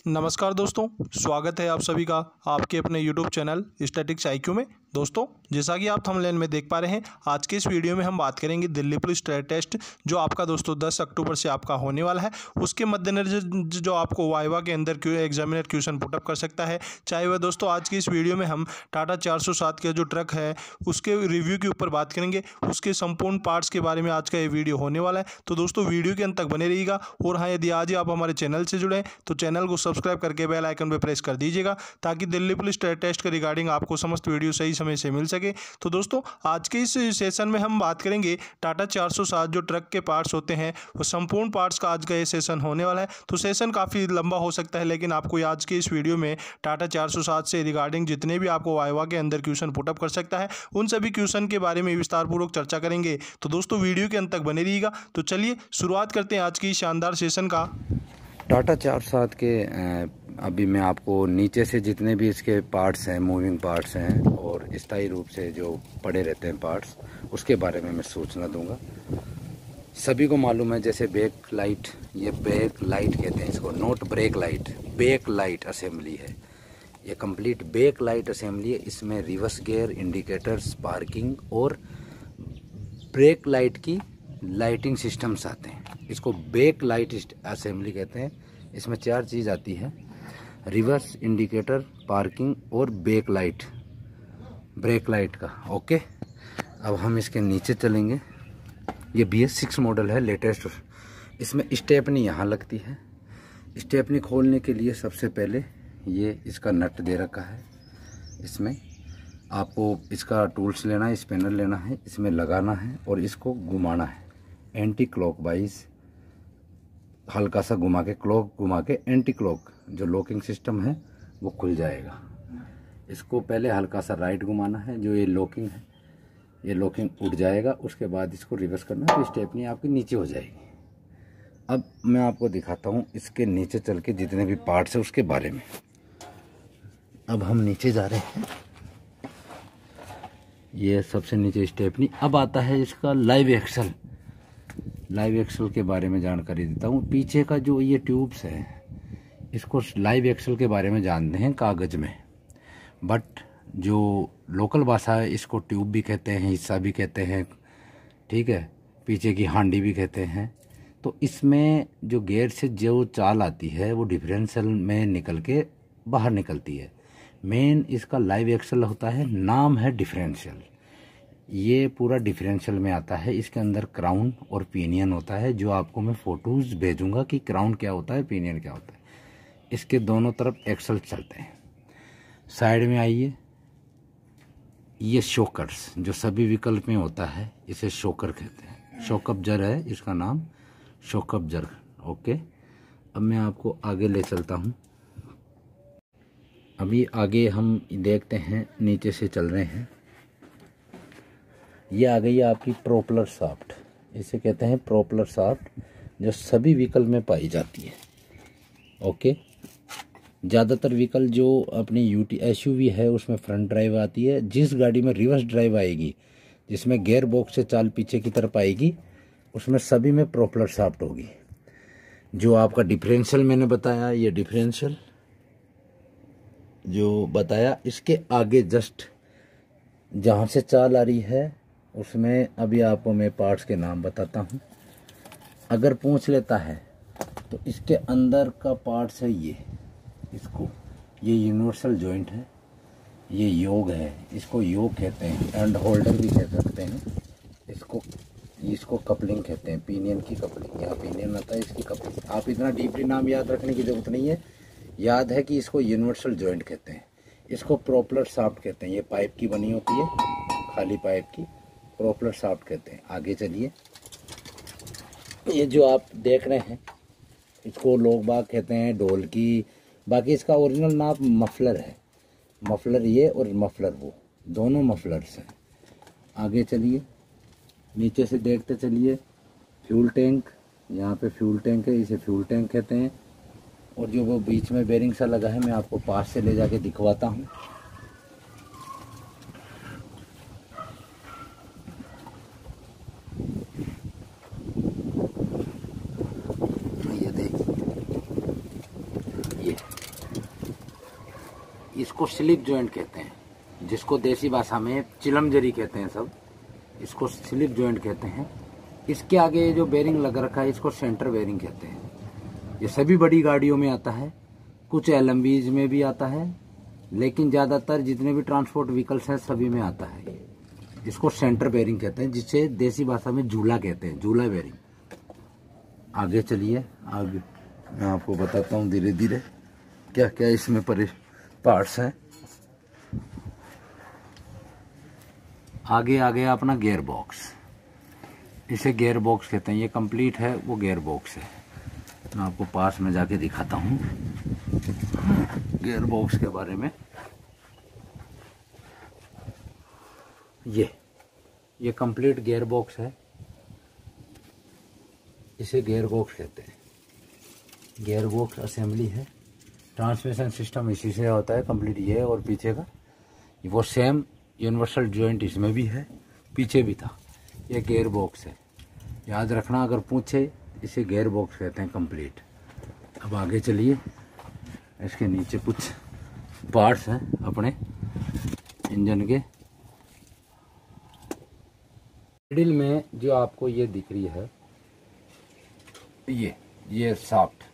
नमस्कार दोस्तों, स्वागत है आप सभी का आपके अपने YouTube चैनल स्टैटिक्स IQ में। दोस्तों, जैसा कि आप थंबनेल में देख पा रहे हैं, आज के इस वीडियो में हम बात करेंगे दिल्ली पुलिस ट्रेड टेस्ट जो आपका दोस्तों 10 अक्टूबर से आपका होने वाला है। उसके मद्देनजर जो आपको वाइवा के अंदर एग्जामिनर क्वेश्चन पुटअप कर सकता है। चाहे वह दोस्तों आज की इस वीडियो में हम टाटा 407 का जो ट्रक है उसके रिव्यू के ऊपर बात करेंगे, उसके संपूर्ण पार्ट्स के बारे में आज का ये वीडियो होने वाला है। तो दोस्तों वीडियो के अंत तक बने रहिएगा। और हाँ, यदि आज ही आप हमारे चैनल से जुड़े तो चैनल को सब्सक्राइब करके बेल आइकन पर प्रेस कर दीजिएगा ताकि दिल्ली पुलिस ट्रेड टेस्ट के रिगार्डिंग आपको समस्त वीडियो सही समय से मिल सके। तो दोस्तों आज के इस सेशन में हम बात करेंगे टाटा 407 जो ट्रक के पार्ट्स होते हैं वो संपूर्ण पार्ट्स का आज का ये सेशन होने वाला है। तो सेशन काफ़ी लंबा हो सकता है, लेकिन आपको आज के इस वीडियो में टाटा 407 से रिगार्डिंग जितने भी आपको वाइवा के अंदर क्वेश्चन पुटअप कर सकता है उन सभी क्वेश्चन के बारे में विस्तारपूर्वक चर्चा करेंगे। तो दोस्तों वीडियो के अंत तक बने रहिएगा। तो चलिए शुरुआत करते हैं आज की शानदार सेशन का। टाटा 407 के अभी मैं आपको नीचे से जितने भी इसके पार्ट्स हैं, मूविंग पार्ट्स हैं और स्थायी रूप से जो पड़े रहते हैं पार्ट्स, उसके बारे में मैं सूचना दूंगा। सभी को मालूम है, जैसे बैक लाइट, ये बैक लाइट कहते हैं इसको, not brake light, back light assembly है। ये कंप्लीट बैक लाइट असेंबली है। इसमें रिवर्स गियर, इंडिकेटर्स, पार्किंग और ब्रेक लाइट की लाइटिंग सिस्टम्स आते हैं। इसको बैक लाइट असेंबली कहते हैं। इसमें 4 चीज़ आती है: रिवर्स, इंडिकेटर, पार्किंग और बैक लाइट, ब्रेक लाइट का। ओके, अब हम इसके नीचे चलेंगे। ये BS6 मॉडल है, लेटेस्ट। इसमें स्टेपनी यहाँ लगती है। स्टेपनी खोलने के लिए सबसे पहले ये इसका नट दे रखा है। इसमें आपको इसका टूल्स लेना है, स्पिनर लेना है, इसमें लगाना है और इसको घुमाना है एंटी क्लॉकवाइज। हल्का सा घुमा के एंटी क्लॉक जो लॉकिंग सिस्टम है वो खुल जाएगा। इसको पहले हल्का सा राइट घुमाना है, जो ये लॉकिंग है, ये लॉकिंग उठ जाएगा। उसके बाद इसको रिवर्स करना है तो स्टेपनी आपकी नीचे हो जाएगी। अब मैं आपको दिखाता हूँ इसके नीचे चल के जितने भी पार्ट्स है उसके बारे में। अब हम नीचे जा रहे हैं। ये सबसे नीचे स्टेपनी। अब आता है इसका लाइव एक्सल। लाइव एक्सल के बारे में जानकारी देता हूँ। पीछे का जो ये ट्यूब्स है, इसको लाइव एक्सल के बारे में जानते हैं कागज में, बट जो लोकल भाषा है इसको ट्यूब भी कहते हैं, हिस्सा भी कहते हैं, ठीक है, पीछे की हांडी भी कहते हैं। तो इसमें जो गियर से जो चाल आती है वो डिफरेंशियल में निकल के बाहर निकलती है। मेन इसका लाइव एक्सल होता है, नाम है डिफरेंशियल। ये पूरा डिफरेंशियल में आता है। इसके अंदर क्राउन और पिनियन होता है, जो आपको मैं फोटोज भेजूंगा कि क्राउन क्या होता है, पिनियन क्या होता है। इसके दोनों तरफ एक्सल चलते हैं। साइड में आइए, ये शॉकर्स जो सभी विकल्प में होता है, इसे शॉकर कहते हैं। शॉक अब्जर है इसका नाम, शॉक अब्जर। ओके, अब मैं आपको आगे ले चलता हूँ। अभी आगे हम देखते हैं, नीचे से चल रहे हैं। ये आ गई है आपकी प्रोपलर शाफ्ट। इसे कहते हैं प्रोपलर शाफ्ट, जो सभी व्हीकल में पाई जाती है। ओके, ज़्यादातर व्हीकल जो अपनी SUV है उसमें फ्रंट ड्राइव आती है। जिस गाड़ी में रिवर्स ड्राइव आएगी, जिसमें गियर बॉक्स से चाल पीछे की तरफ आएगी, उसमें सभी में प्रोपलर शाफ्ट होगी। जो आपका डिफरेंशियल मैंने बताया, ये डिफरेंशियल जो बताया, इसके आगे जस्ट जहाँ से चाल आ रही है उसमें अभी आपको मैं पार्ट्स के नाम बताता हूँ। अगर पूछ लेता है तो इसके अंदर का पार्ट्स है ये यूनिवर्सल जॉइंट है, ये योग है, इसको योग कहते हैं, एंड होल्डर भी कह सकते हैं। इसको कपलिंग कहते हैं, पिनियन की कपलिंग। यहाँ पिनियन आता है, इसकी कपलिंग। आप इतना डीपली नाम याद रखने की जरूरत नहीं है, याद है कि इसको यूनिवर्सल जॉइंट कहते हैं। इसको प्रोपलर शाफ्ट कहते हैं। ये पाइप की बनी होती है, खाली पाइप की, प्रोपलर शाफ्ट कहते हैं। आगे चलिए, ये जो आप देख रहे हैं इसको लोग बाग कहते हैं ढोलकी, बाकी इसका ओरिजिनल नाम मफलर है। मफलर ये और मफलर वो, दोनों मफलर्स हैं। आगे चलिए, नीचे से देखते चलिए। फ्यूल टैंक, यहाँ पे फ्यूल टैंक है, इसे फ्यूल टैंक कहते हैं। और जो वो बीच में बेरिंग सा लगा है, मैं आपको पास से ले जाके दिखवाता हूँ। ये देखिए, ये इसको स्लिप जॉइंट कहते हैं, जिसको देसी भाषा में चिलमजरी कहते हैं सब, इसको स्लिप जॉइंट कहते हैं। इसके आगे जो बेरिंग लग रखा है इसको सेंटर बेरिंग कहते हैं। ये सभी बड़ी गाड़ियों में आता है, कुछ एलएमवीज में भी आता है, लेकिन ज़्यादातर जितने भी ट्रांसपोर्ट व्हीकल्स हैं सभी में आता है। इसको सेंटर बेरिंग कहते हैं, जिसे देसी भाषा में झूला कहते हैं, झूला बेरिंग। आगे चलिए, आगे मैं आपको बताता हूँ धीरे धीरे क्या क्या इसमें पार्ट्स हैं। आगे आ गया अपना गियर बॉक्स, इसे गियर बॉक्स कहते हैं। ये कंप्लीट है, वो गियर बॉक्स है। मैं आपको पास में जाके दिखाता हूँ गियर बॉक्स के बारे में। ये कंप्लीट गियर बॉक्स है, इसे गियर बॉक्स कहते हैं। गियर बॉक्स असेंबली है। ट्रांसमिशन सिस्टम इसी से होता है कंप्लीट। ये और पीछे का वो सेम यूनिवर्सल जॉइंट इसमें भी है, पीछे भी था। ये गियर बॉक्स है, याद रखना अगर पूछे, इसे गियर बॉक्स कहते हैं कंप्लीट। अब आगे चलिए, इसके नीचे कुछ पार्ट्स हैं अपने इंजन के। मिडिल में जो आपको ये दिख रही है, ये शाफ्ट,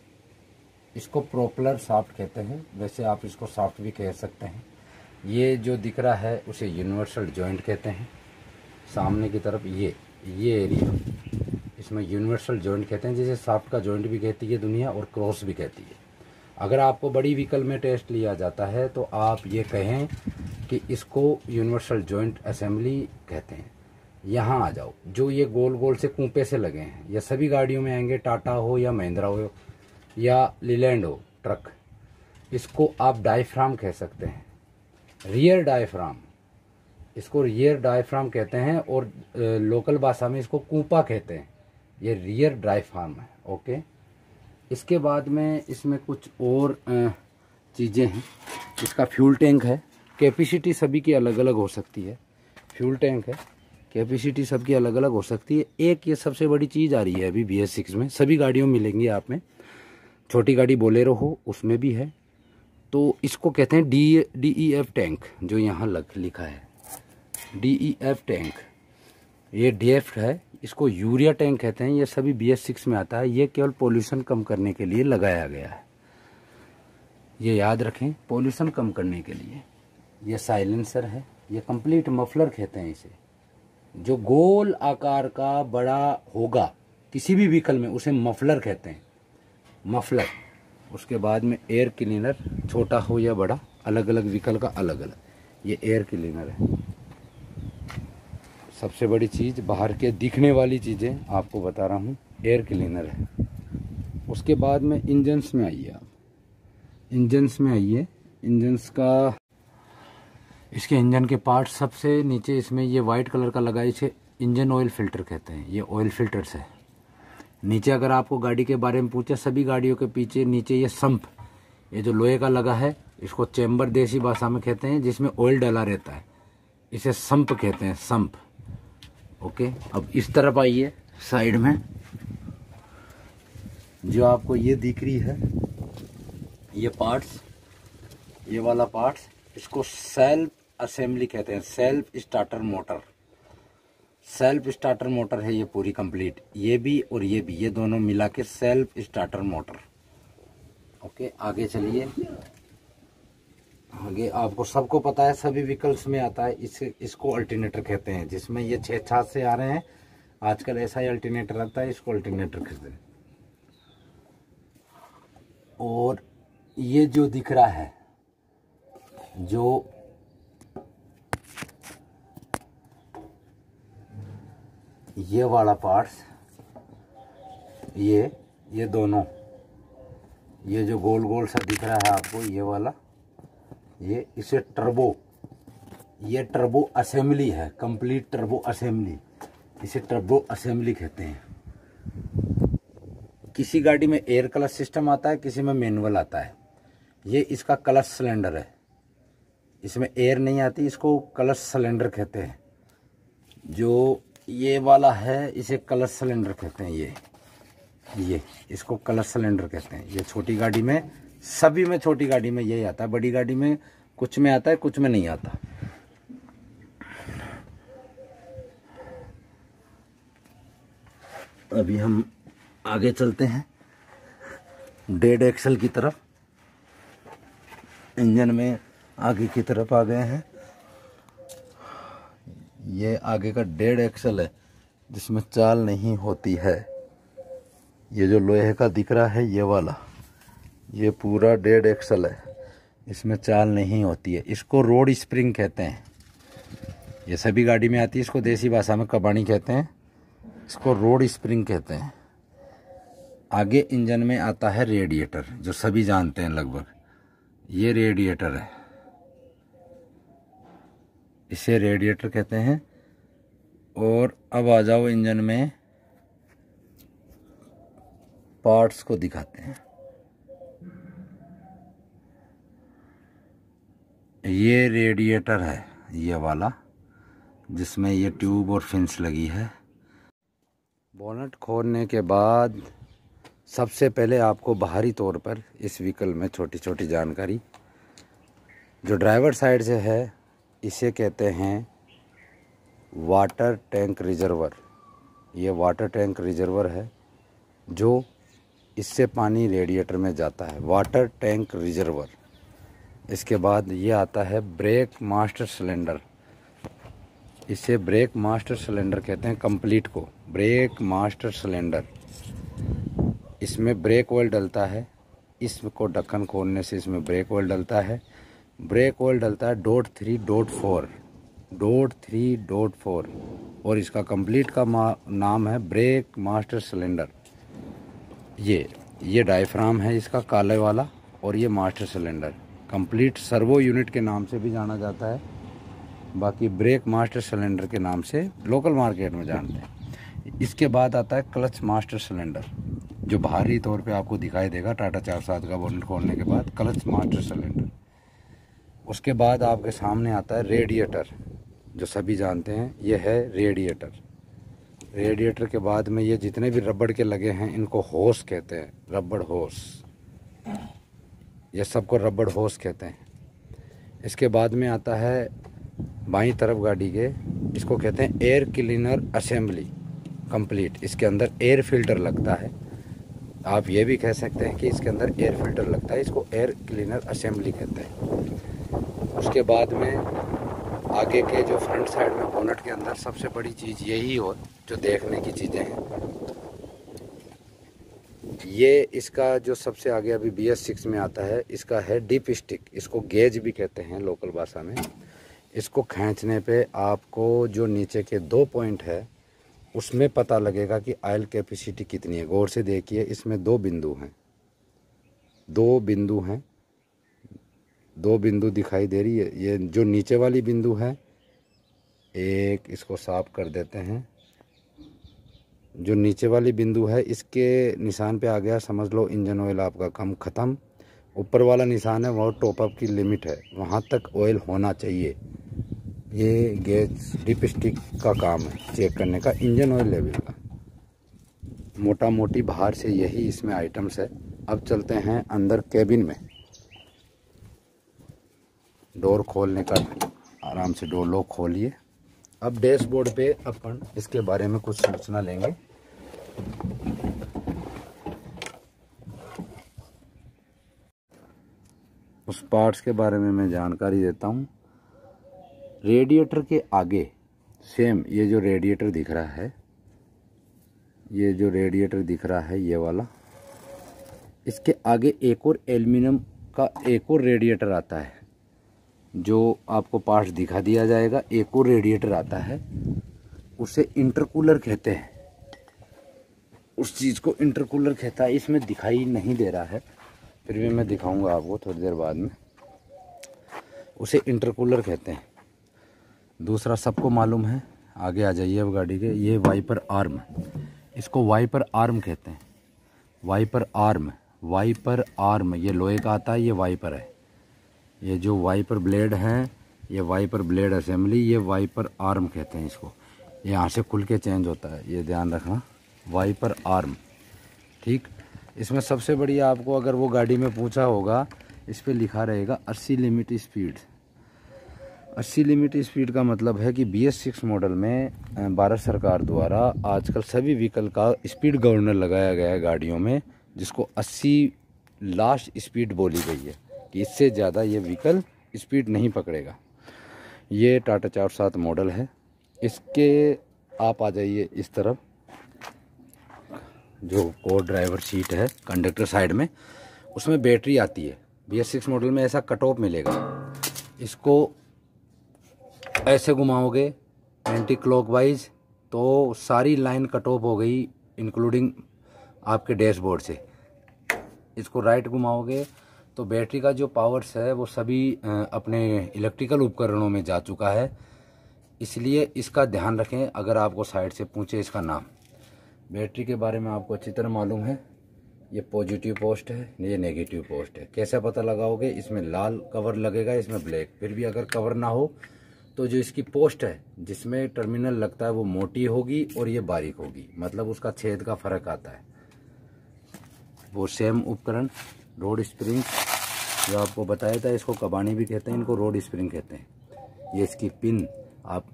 इसको प्रोपेलर शाफ्ट कहते हैं। वैसे आप इसको शाफ्ट भी कह सकते हैं। ये जो दिख रहा है उसे यूनिवर्सल जॉइंट कहते हैं। सामने की तरफ ये एरिया, इसमें यूनिवर्सल जॉइंट कहते हैं, जिसे शाफ्ट का जॉइंट भी कहती है दुनिया और क्रॉस भी कहती है। अगर आपको बड़ी व्हीकल में टेस्ट लिया जाता है तो आप ये कहें कि इसको यूनिवर्सल जॉइंट असेंबली कहते हैं। यहाँ आ जाओ, जो ये गोल गोल से कूपे से लगे हैं, ये सभी गाड़ियों में आएंगे, टाटा हो या महिंद्रा हो या लीलैंड हो ट्रक, इसको आप डायफ्राम कह सकते हैं, रियर डायफ्राम, इसको रियर डायफ्राम कहते हैं। और लोकल भाषा में इसको कूपा कहते हैं। ये रियर डायफ्राम है। ओके, इसके बाद में इसमें कुछ और चीज़ें हैं। इसका फ्यूल टैंक है, कैपेसिटी सभी की अलग अलग हो सकती है। फ्यूल टैंक है, कैपेसिटी सबकी अलग अलग हो सकती है। एक ये सबसे बड़ी चीज़ आ रही है अभी BS6 में, सभी गाड़ियों में मिलेंगी आप में। छोटी गाड़ी बोलेरो हो उसमें भी है। तो इसको कहते हैं DEF टैंक, जो यहाँ लिखा है DEF टैंक। ये DEF है, इसको यूरिया टैंक कहते हैं। ये सभी BS6 में आता है। ये केवल पोल्यूशन कम करने के लिए लगाया गया है, ये याद रखें, पोल्यूशन कम करने के लिए। ये साइलेंसर है, ये कंप्लीट मफलर कहते हैं इसे। जो गोल आकार का बड़ा होगा किसी भी व्हीकल में उसे मफलर कहते हैं, मफलर। उसके बाद में एयर क्लीनर, छोटा हो या बड़ा, अलग अलग व्हीकल का अलग अलग। ये एयर क्लीनर है। सबसे बड़ी चीज़ बाहर के दिखने वाली चीज़ें आपको बता रहा हूँ, एयर क्लीनर है। उसके बाद में इंजन्स में आइए आप, इंजन्स में आइए। इंजन्स का, इसके इंजन के पार्ट सबसे नीचे इसमें ये वाइट कलर का लगा, इसे इंजन ऑयल फिल्टर कहते हैं। ये ऑयल फिल्टर्स है। नीचे अगर आपको गाड़ी के बारे में पूछे, सभी गाड़ियों के पीछे नीचे ये संप, ये जो लोहे का लगा है, इसको चैम्बर देसी भाषा में कहते हैं, जिसमें ऑयल डला रहता है, इसे संप कहते हैं, संप। ओके, अब इस तरफ आइए, साइड में जो आपको ये दिख रही है, ये पार्ट्स, ये वाला पार्ट्स, इसको सेल्फ असेंबली कहते हैं। Self starter motor, self starter motor है ये पूरी कंप्लीट। ये भी और ये भी, ये दोनों मिला के सेल्फ स्टार्टर मोटर। ओके, आगे चलिए। आगे आपको सबको पता है, सभी व्हीकल्स में आता है, इसको अल्टरनेटर कहते हैं। जिसमें ये 6 से आ रहे हैं आजकल, ऐसा ही अल्टरनेटर आता है, इसको अल्टरनेटर कहते हैं। और ये जो दिख रहा है, जो ये वाला पार्ट्स, ये दोनों, ये जो गोल गोल सा दिख रहा है आपको, ये वाला, ये इसे टर्बो, ये टर्बो असेंबली है, कंप्लीट टर्बो असेंबली, इसे टर्बो असेंबली कहते हैं। किसी गाड़ी में एयर क्लच सिस्टम आता है, किसी में मैनुअल आता है। ये इसका क्लच सिलेंडर है, इसमें एयर नहीं आती, इसको क्लच सिलेंडर कहते हैं। जो ये वाला है इसे क्लच सिलेंडर कहते हैं। ये इसको क्लच सिलेंडर कहते हैं। ये छोटी गाड़ी में सभी में छोटी गाड़ी में यही आता है, बड़ी गाड़ी में कुछ में आता है, कुछ में नहीं आता। अभी हम आगे चलते हैं डेड एक्सल की तरफ। इंजन में आगे की तरफ आ गए हैं। ये आगे का डेड एक्सल है जिसमें चाल नहीं होती है। ये जो लोहे का दिख रहा है ये वाला, ये पूरा डेड एक्सल है, इसमें चाल नहीं होती है। इसको रोड स्प्रिंग कहते हैं। ये सभी गाड़ी में आती है। इसको देसी भाषा में कबाड़ी कहते हैं, इसको रोड स्प्रिंग कहते हैं। आगे इंजन में आता है रेडिएटर, जो सभी जानते हैं लगभग। ये रेडिएटर है, इसे रेडिएटर कहते हैं। और अब आ जाओ इंजन में पार्ट्स को दिखाते हैं। ये रेडिएटर है ये वाला, जिसमें ये ट्यूब और फिंस लगी है। बोनट खोलने के बाद सबसे पहले आपको बाहरी तौर पर इस व्हीकल में छोटी छोटी जानकारी, जो ड्राइवर साइड से है, इसे कहते हैं वाटर टैंक रिजर्वर। ये वाटर टैंक रिजर्वर है, जो इससे पानी रेडिएटर में जाता है, वाटर टैंक रिजर्वर। इसके बाद ये आता है ब्रेक मास्टर सिलेंडर। इसे ब्रेक मास्टर सिलेंडर कहते हैं, कंप्लीट को ब्रेक मास्टर सिलेंडर। इसमें ब्रेक ऑयल डलता है। इसको ढक्कन खोलने से इसमें ब्रेक ऑयल डलता है। ब्रेक ऑयल डलता है .3.4 और इसका कंप्लीट का नाम है ब्रेक मास्टर सिलेंडर। ये डायफ्राम है इसका काले वाला, और ये master cylinder complete servo unit के नाम से भी जाना जाता है। बाकी ब्रेक मास्टर सिलेंडर के नाम से लोकल मार्केट में जानते हैं। इसके बाद आता है क्लच मास्टर सिलेंडर, जो बाहरी तौर पे आपको दिखाई देगा टाटा 4/7 का बोनट खोलने के बाद, क्लच मास्टर सिलेंडर। उसके बाद आपके सामने आता है रेडिएटर, जो सभी जानते हैं। ये है रेडिएटर। रेडिएटर के बाद में ये जितने भी रबड़ के लगे हैं, इनको होस कहते हैं, रबड़ होस। ये सबको रबड़ होस कहते हैं। इसके बाद में आता है बाईं तरफ गाड़ी के, इसको कहते हैं एयर क्लीनर असेंबली कंप्लीट। इसके अंदर एयर फिल्टर लगता है। आप ये भी कह सकते हैं कि इसके अंदर एयर फिल्टर लगता है। इसको एयर क्लीनर असेंबली कहते हैं। उसके बाद में आगे के जो फ्रंट साइड में बोनट के अंदर सबसे बड़ी चीज़ यही हो, जो देखने की चीज़ें हैं, ये इसका जो सबसे आगे अभी BS6 में आता है, इसका है डिप स्टिक। इसको गेज भी कहते हैं लोकल भाषा में। इसको खींचने पे आपको जो नीचे के 2 पॉइंट है, उसमें पता लगेगा कि ऑयल कैपेसिटी कितनी है। गौर से देखिए, इसमें 2 बिंदु हैं, 2 बिंदु हैं, 2 बिंदु दिखाई दे रही है। ये जो नीचे वाली बिंदु है, एक इसको साफ कर देते हैं। जो नीचे वाली बिंदु है, इसके निशान पे आ गया, समझ लो इंजन ऑयल आपका कम ख़त्म। ऊपर वाला निशान है, वो टॉप अप की लिमिट है, वहाँ तक ऑयल होना चाहिए। ये गेज डिप स्टिक का काम है चेक करने का, इंजन ऑयल लेवल का। मोटा मोटी बाहर से यही इसमें आइटम्स है। अब चलते हैं अंदर केबिन में। डोर खोलने का, आराम से डोर लॉक खोलिए। अब डैशबोर्ड पे अपन इसके बारे में कुछ सूचना लेंगे। उस पार्ट्स के बारे में मैं जानकारी देता हूँ। रेडिएटर के आगे सेम ये जो रेडिएटर दिख रहा है, ये जो रेडिएटर दिख रहा है ये वाला, इसके आगे एक और एल्युमिनियम का एक और रेडिएटर आता है, जो आपको पार्ट्स दिखा दिया जाएगा। एक और रेडिएटर आता है, उसे इंटरकूलर कहते हैं। उस चीज़ को इंटरकूलर कहता है। इसमें दिखाई नहीं दे रहा है, फिर भी मैं दिखाऊंगा आपको थोड़ी देर बाद में। उसे इंटरकूलर कहते हैं। दूसरा सबको मालूम है, आगे आ जाइए अब गाड़ी के, ये वाइपर आर्म, इसको वाइपर आर्म कहते हैं। वाइपर आर्म, वाइपर आर्म, ये लोहे का आता है, ये वाइपर है। ये जो वाइपर ब्लेड हैं, ये वाइपर ब्लेड असेंबली, ये वाइपर आर्म कहते हैं इसको। ये यहाँ से खुल के चेंज होता है, ये ध्यान रखना, वाइपर आर्म। ठीक, इसमें सबसे बढ़िया आपको अगर वो गाड़ी में पूछा होगा, इस पे लिखा रहेगा 80 लिमिट स्पीड। 80 लिमिट स्पीड का मतलब है कि BS6 मॉडल में भारत सरकार द्वारा आजकल सभी व्हीकल का स्पीड गवर्नर लगाया गया है गाड़ियों में, जिसको 80 लास्ट स्पीड बोली गई है कि इससे ज़्यादा ये व्हीकल स्पीड नहीं पकड़ेगा। ये टाटा 407 मॉडल है। इसके आप आ जाइए इस तरफ, जो को ड्राइवर सीट है कंडक्टर साइड में, उसमें बैटरी आती है। BS6 मॉडल में ऐसा कट ऑफ मिलेगा। इसको ऐसे घुमाओगे एंटी क्लॉकवाइज तो सारी लाइन कट ऑफ हो गई, इंक्लूडिंग आपके डैशबोर्ड से। इसको राइट घुमाओगे तो बैटरी का जो पावर्स है वो सभी अपने इलेक्ट्रिकल उपकरणों में जा चुका है। इसलिए इसका ध्यान रखें अगर आपको साइड से पूछे इसका नाम। बैटरी के बारे में आपको अच्छी तरह मालूम है, ये पॉजिटिव पोस्ट है, ये नेगेटिव पोस्ट है। कैसे पता लगाओगे? इसमें लाल कवर लगेगा, इसमें ब्लैक। फिर भी अगर कवर ना हो तो जो इसकी पोस्ट है जिसमें टर्मिनल लगता है वो मोटी होगी और ये बारीक होगी, मतलब उसका छेद का फर्क आता है। वो सेम उपकरण रोड स्प्रिंग जो आपको बताया था, इसको कबानी भी कहते हैं, इनको रोड स्प्रिंग कहते हैं। ये इसकी पिन आप,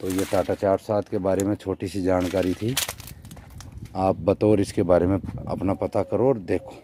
तो ये टाटा 407 के बारे में छोटी सी जानकारी थी। आप बतौर इसके बारे में अपना पता करो और देखो।